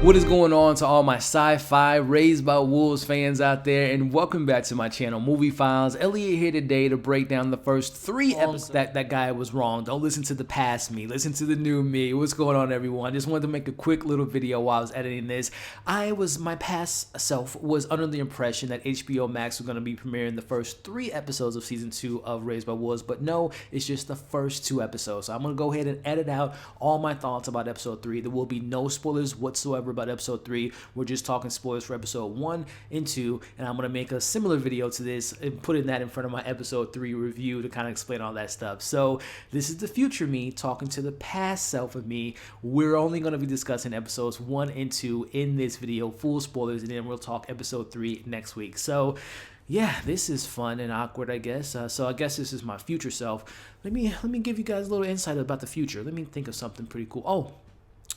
What is going on to all my sci-fi Raised by Wolves fans out there, and welcome back to my channel, Movie Files. Elliot here today to break down the first 3 episodes. That guy was wrong. Don't listen to the past me. Listen to the new me. What's going on, everyone? Just wanted to make a quick little video while I was editing this. My past self was under the impression that HBO Max was going to be premiering the first 3 episodes of season 2 of Raised by Wolves, but no, it's just the first 2 episodes. So I'm going to go ahead and edit out all my thoughts about episode 3. There will be no spoilers whatsoever about episode 3. We're just talking spoilers for episode 1 and 2, and I'm going to make a similar video to this and putting that in front of my episode 3 review to kind of explain all that stuff. So this is the future me talking to the past self of me. We're only going to be discussing episodes 1 and 2 in this video, full spoilers, and then we'll talk episode 3 next week. So yeah, this is fun and awkward, I guess. So I guess this is my future self. Let me give you guys a little insight about the future. Let me think of something pretty cool. Oh,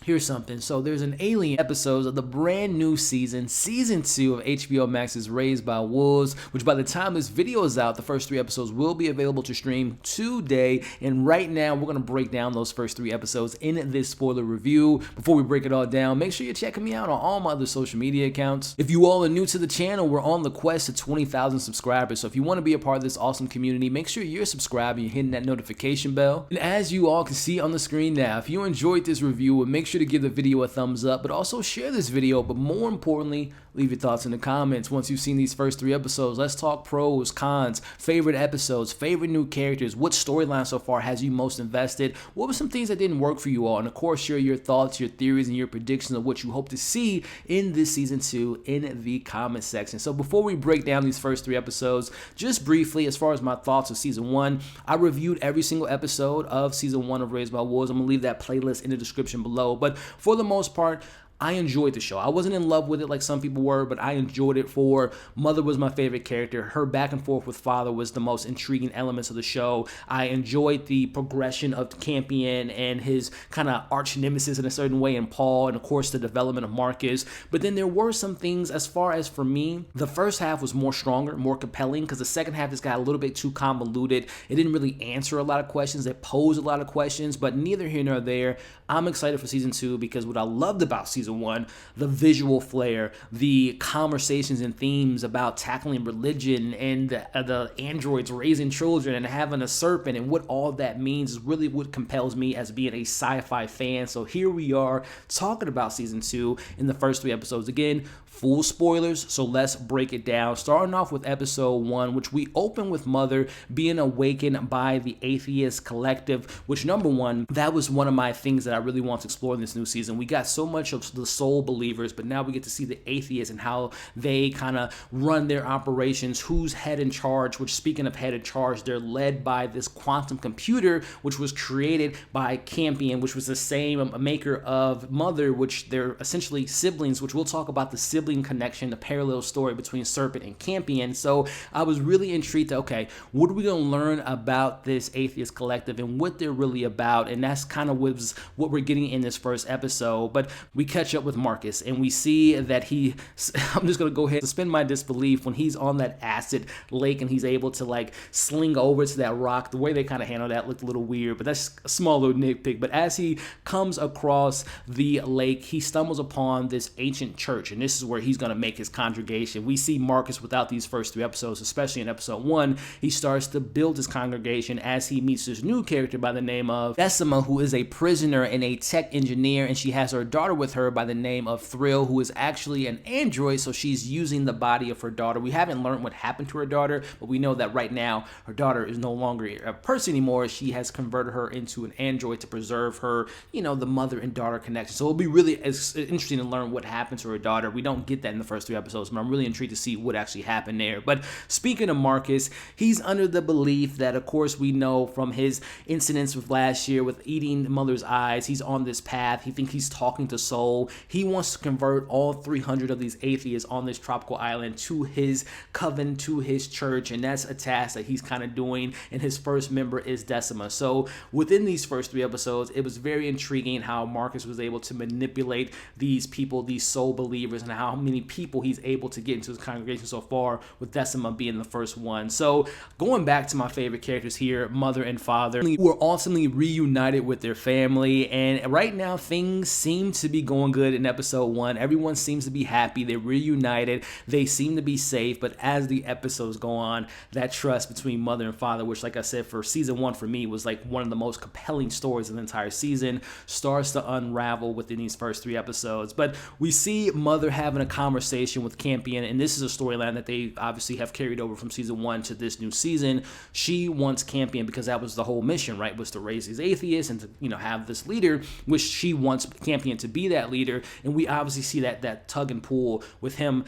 here's something. So there's an alien episode of the brand new season 2 of HBO Max's Raised by Wolves, which by the time this video is out, the first 3 episodes will be available to stream today. And right now, we're going to break down those first 3 episodes in this spoiler review. Before we break it all down, make sure you're checking me out on all my other social media accounts. If you all are new to the channel, we're on the quest to 20,000 subscribers. So if you want to be a part of this awesome community, make sure you're subscribed and you're hitting that notification bell. And as you all can see on the screen now, if you enjoyed this review, make sure to give the video a thumbs up, but also share this video, but more importantly, leave your thoughts in the comments. Once you've seen these first 3 episodes, let's talk pros, cons, favorite episodes, favorite new characters, what storyline so far has you most invested, what were some things that didn't work for you all, and of course share your thoughts, your theories, and your predictions of what you hope to see in this season 2 in the comment section. So before we break down these first 3 episodes, just briefly, as far as my thoughts of season 1, I reviewed every single episode of season 1 of Raised by Wolves. I'm gonna leave that playlist in the description below, but for the most part, I enjoyed the show. I wasn't in love with it like some people were, but I enjoyed it. For Mother was my favorite character. Her back and forth with Father was the most intriguing elements of the show. I enjoyed the progression of Campion and his kind of arch nemesis in a certain way in Paul, and of course the development of Marcus. But then there were some things, as far as for me, the first half was more stronger, more compelling, because the second half just got a little bit too convoluted. It didn't really answer a lot of questions. It posed a lot of questions, but neither here nor there. I'm excited for season 2 because what I loved about season 1, the visual flair, the conversations and themes about tackling religion and the androids raising children and having a serpent and what all that means is really what compels me as being a sci-fi fan. So here we are talking about season 2 in the first 3 episodes. Again, full spoilers, so let's break it down. Starting off with episode 1, which we open with Mother being awakened by the atheist collective, which number one, that was one of my things that I really want to explore in this new season. We got so much of the soul believers, but now we get to see the atheists and how they kind of run their operations, who's head in charge, which speaking of head in charge, they're led by this quantum computer, which was created by Campion, which was the same maker of Mother, which they're essentially siblings, which we'll talk about the sibling connection, the parallel story between Serpent and Campion. So I was really intrigued to, okay, what are we going to learn about this atheist collective and what they're really about? And that's kind of what we're getting in this first episode. But we catch up with Marcus and we see that I'm just going to go ahead and suspend my disbelief when he's on that acid lake and he's able to like sling over to that rock. The way they kind of handle that looked a little weird, but that's a small little nitpick. But as he comes across the lake, he stumbles upon this ancient church, and this is where he's going to make his congregation. We see Marcus without these first 3 episodes, especially in episode 1, he starts to build his congregation as he meets this new character by the name of Decima, who is a prisoner and a tech engineer, and she has her daughter with her by the name of Thrill, who is actually an android, so she's using the body of her daughter. We haven't learned what happened to her daughter, but we know that right now her daughter is no longer a person anymore. She has converted her into an android to preserve her, the mother and daughter connection. So it'll be really interesting to learn what happened to her daughter. We don't get that in the first 3 episodes, but I'm really intrigued to see what actually happened there. But speaking of Marcus, he's under the belief that, of course, we know from his incidents with last year with eating Mother's eyes, he's on this path. He thinks he's talking to Soul. He wants to convert all 300 of these atheists on this tropical island to his coven, to his church, and that's a task that he's kind of doing, and his first member is Decima. So within these first 3 episodes, it was very intriguing how Marcus was able to manipulate these people, these soul believers, and how many people he's able to get into his congregation so far, with Decima being the first one. So going back to my favorite characters here, Mother and Father, who are ultimately reunited with their family, and right now things seem to be going good in episode 1. Everyone seems to be happy. They're reunited. They seem to be safe. But as the episodes go on, that trust between mother and father, which, like I said, for season 1 for me was like one of the most compelling stories of the entire season, starts to unravel within these first 3 episodes. But we see mother having a conversation with Campion, and this is a storyline that they obviously have carried over from season 1 to this new season. She wants Campion, because that was the whole mission, right, was to raise these atheists and to, you know, have this leader, which she wants Campion to be that leader. And we obviously see that tug and pull with him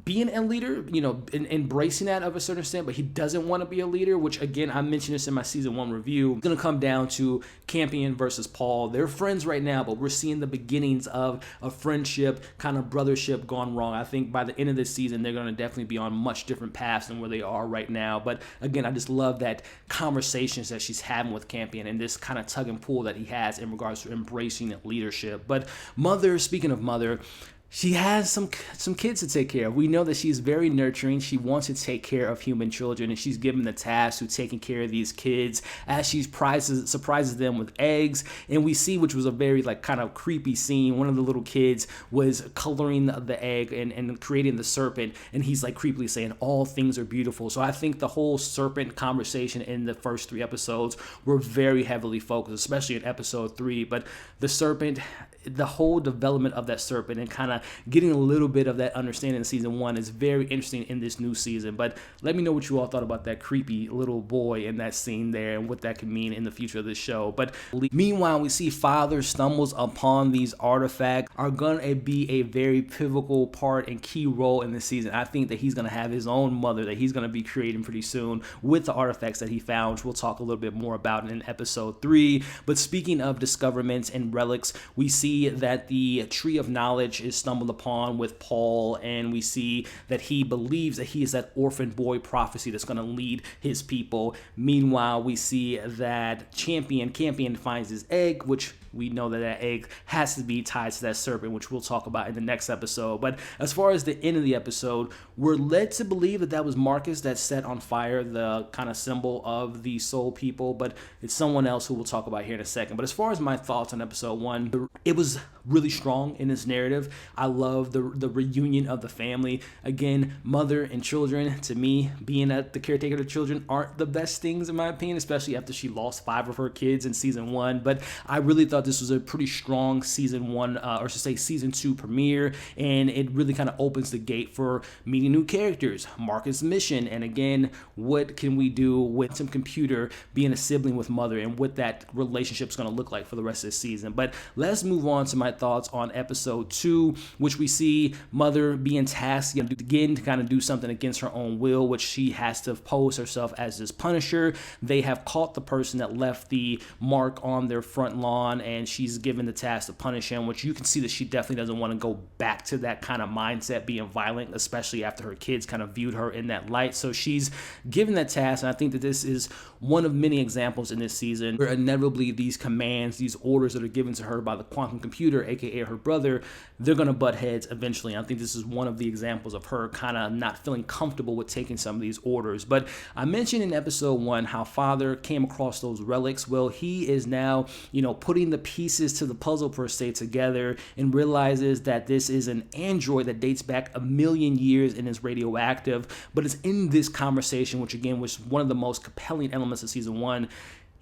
being a leader, you know, embracing that of a certain extent, but he doesn't want to be a leader, which, again, I mentioned this in my season 1 review. It's going to come down to Campion versus Paul. They're friends right now, but we're seeing the beginnings of a friendship, kind of brothership gone wrong. I think by the end of this season, they're going to definitely be on much different paths than where they are right now. But again, I just love that conversations that she's having with Campion and this kind of tug and pull that he has in regards to embracing leadership. But mother, speaking of mother, she has some kids to take care of. We know that she's very nurturing. She wants to take care of human children, and she's given the task to taking care of these kids as she surprises them with eggs. And we see, which was a very like kind of creepy scene, one of the little kids was coloring the egg and creating the serpent, and he's like creepily saying, all things are beautiful. So I think the whole serpent conversation in the first 3 episodes were very heavily focused, especially in episode 3. But the serpent, the whole development of that serpent and kind of getting a little bit of that understanding in season 1 is very interesting in this new season. But let me know what you all thought about that creepy little boy in that scene there and what that could mean in the future of this show. But meanwhile, we see father stumbles upon these artifacts are going to be a very pivotal part and key role in this season. I think that he's going to have his own mother that he's going to be creating pretty soon with the artifacts that he found, which we'll talk a little bit more about in episode 3. But speaking of discoverments and relics, we see that the tree of knowledge is stumbled upon with Paul, and we see that he believes that he is that orphan boy prophecy that's going to lead his people. Meanwhile, we see that Campion finds his egg, which we know that egg has to be tied to that serpent, which we'll talk about in the next episode. But as far as the end of the episode, we're led to believe that was Marcus that set on fire the kind of symbol of the soul people, but it's someone else who we'll talk about here in a second. But as far as my thoughts on episode 1, it was really strong in its narrative. I love the reunion of the family. Again, mother and children, to me, being the caretaker of the children aren't the best things in my opinion, especially after she lost 5 of her kids in season 1. But I really thought this was a pretty strong season 1, or I should say season 2 premiere, and it really kind of opens the gate for meeting new characters, Marcus' mission, and again, what can we do with some computer being a sibling with mother and what that relationship is going to look like for the rest of the season. But let's move on to my thoughts on episode 2, which we see mother being tasked again to kind of do something against her own will, which she has to pose herself as this punisher. They have caught the person that left the mark on their front lawn, and she's given the task to punish him, which you can see that she definitely doesn't want to go back to that kind of mindset, being violent, especially after her kids kind of viewed her in that light. So she's given that task, and I think that this is one of many examples in this season where inevitably these commands, these orders that are given to her by the quantum computer, aka her brother, they're going to butt heads eventually. I think this is one of the examples of her kind of not feeling comfortable with taking some of these orders. But I mentioned in episode 1 how father came across those relics. Well, he is now, putting the pieces to the puzzle per se together and realizes that this is an android that dates back 1 million years and is radioactive. But it's in this conversation, which again was one of the most compelling elements of season 1,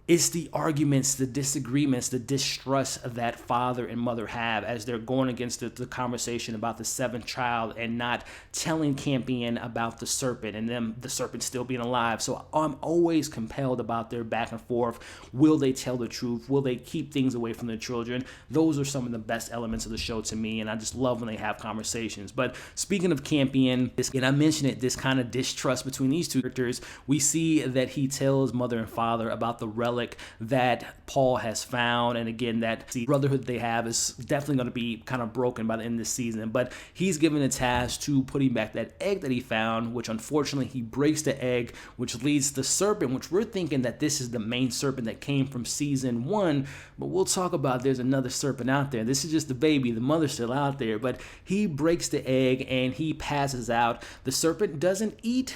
it's the arguments, the disagreements, the distrust that father and mother have as they're going against the conversation about the 7th child and not telling Campion about the serpent and them, the serpent still being alive. So I'm always compelled about their back and forth. Will they tell the truth? Will they keep things away from their children? Those are some of the best elements of the show to me, and I just love when they have conversations. But speaking of Campion, and I mentioned it, this kind of distrust between these two characters, we see that he tells mother and father about the relic that Paul has found, and again, that the brotherhood they have is definitely going to be kind of broken by the end of this season. But he's given a task to putting back that egg that he found, which unfortunately he breaks the egg, which leads to the serpent, which we're thinking that this is the main serpent that came from season 1, but we'll talk about there's another serpent out there. This is just the baby, the mother's still out there. But he breaks the egg and he passes out. The serpent doesn't eat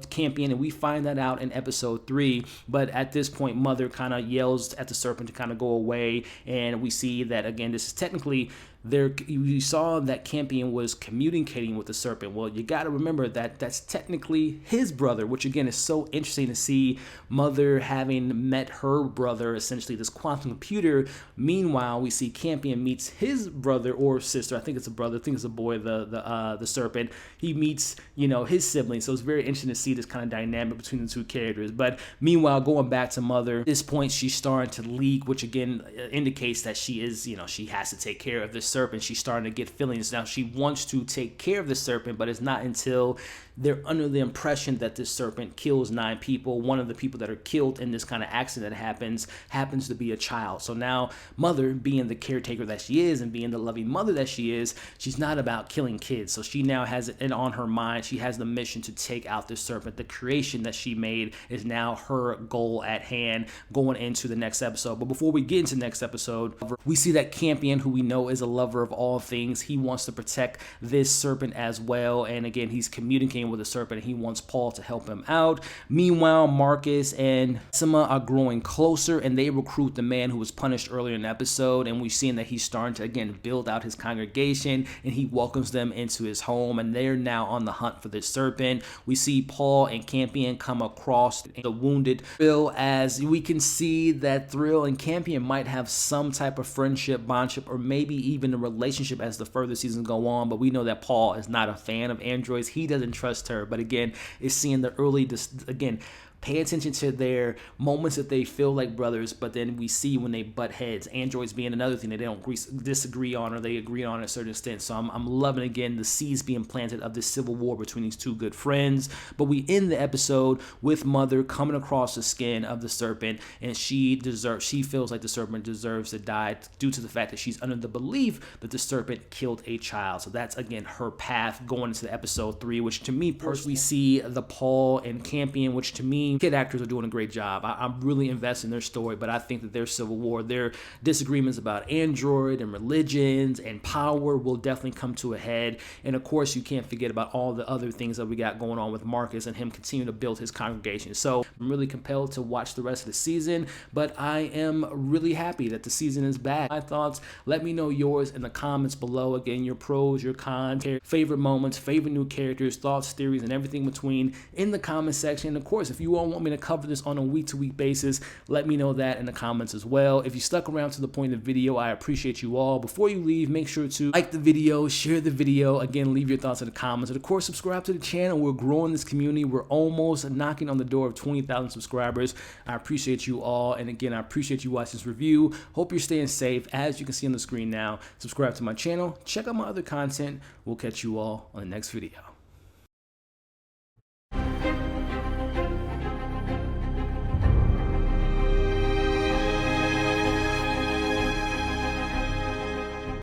Campion, and we find that out in episode 3. But at this point, mother kind of yells at the serpent to kind of go away, and we see that again, this is technically you saw that Campion was communicating with the serpent. Well, you got to remember that that's technically his brother, which again is so interesting to see Mother having met her brother, essentially this quantum computer. Meanwhile, we see Campion meets his brother or sister. I think it's a brother. I think it's a boy. The serpent. He meets, you know, his sibling. So it's very interesting to see this kind of dynamic between the two characters. But meanwhile, going back to Mother, at this point she's starting to leak, which again indicates that she is, you know, she has to take care of this serpent. She's starting to get feelings now. She wants to take care of the serpent, but it's not until they're under the impression that this serpent kills 9 people. One of the people that are killed in this kind of accident that happens to be a child. So now Mother, being the caretaker that she is and being the loving mother that she is, she's not about killing kids. So she now has it on her mind. She has the mission to take out this serpent. The creation that she made is now her goal at hand going into the next episode. But before we get into the next episode, we see that Campion, who we know is a lover of all things, he wants to protect this serpent as well. And again, he's communicating with the serpent and he wants Paul to help him out. Meanwhile, Marcus and Sima are growing closer and they recruit the man who was punished earlier in the episode. And we've seen that he's starting to again build out his congregation and he welcomes them into his home and they're now on the hunt for this serpent. We see Paul and Campion come across the wounded Thrill, as we can see that Thrill and Campion might have some type of friendship, bondship, or maybe even a relationship as the further seasons go on. But we know that Paul is not a fan of androids. He doesn't trust her. But again, it's seeing the early, again, pay attention to their moments that they feel like brothers, but then we see when they butt heads. Androids being another thing that they don't disagree on, or they agree on a certain extent. So I'm loving, again, the seeds being planted of this civil war between these two good friends. But we end the episode with Mother coming across the skin of the serpent, and she feels like the serpent deserves to die due to the fact that she's under the belief that the serpent killed a child. So that's, again, her path going into episode 3, which to me personally, see the Paul and Campion, which to me, kid actors are doing a great job. I'm really invested in their story, but I think that their civil war, their disagreements about android and religions and power will definitely come to a head. And of course, you can't forget about all the other things that we got going on with Marcus and him continuing to build his congregation. So I'm really compelled to watch the rest of the season, but I am really happy that the season is back. My thoughts, let me know yours in the comments below. Again, your pros, your cons, favorite moments, favorite new characters, thoughts, theories, and everything between in the comment section. And of course, if you all want me to cover this on a week-to-week basis, let me know that in the comments as well. If you stuck around to the point of the video, I appreciate you all. Before you leave, make sure to like the video, share the video. Again, leave your thoughts in the comments. And of course, subscribe to the channel. We're growing this community. We're almost knocking on the door of 20,000 subscribers. I appreciate you all. And again, I appreciate you watching this review. Hope you're staying safe. As you can see on the screen now, subscribe to my channel. Check out my other content. We'll catch you all on the next video.